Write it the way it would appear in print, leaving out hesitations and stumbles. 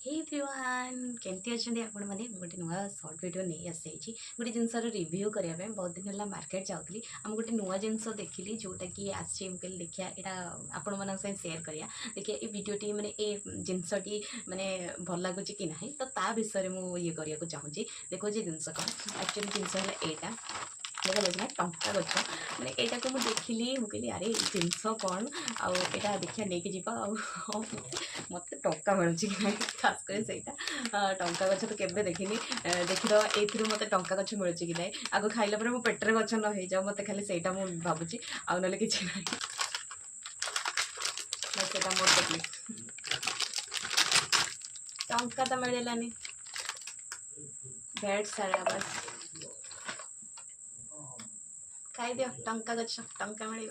hey everyone केमती अच्छा आपण मैंने गोटे नुआ सर्ट वीडियो नहीं आसी गोटे जिनसर रिव्यू करने बहुत दिन है मार्केट जाऊँगी आम गोटे नुआ जिनस देखिली जोटा कि आसी देखिए यहाँ आपण मान सेयार करा देखिए ये भिडटी मैंने ये जिनसटी मैंने भल लगुच कि ना तो ता विषय मुझे ये करने को चाहूँगी देखो जिनस कौन एक्चुअली जिनस है यहाँ देखा टंका गच मैंने यहाँ को मुझे देखिली मुझे अरे जिनस कौन आउ यहाँ देखिए नहीं कि मत टंका मिलूँ कि ना खास कर टंका गच तो केवे देखनी देखिद ये मत टंका गच मिलूँ कि ना आग खाइला मुझे पेटर गच न हो जाओ मत खाली से भावुँ आउ ना कि टंका तो मिललानी भेट सारा बस खाई दियो टंका गच टंका मिल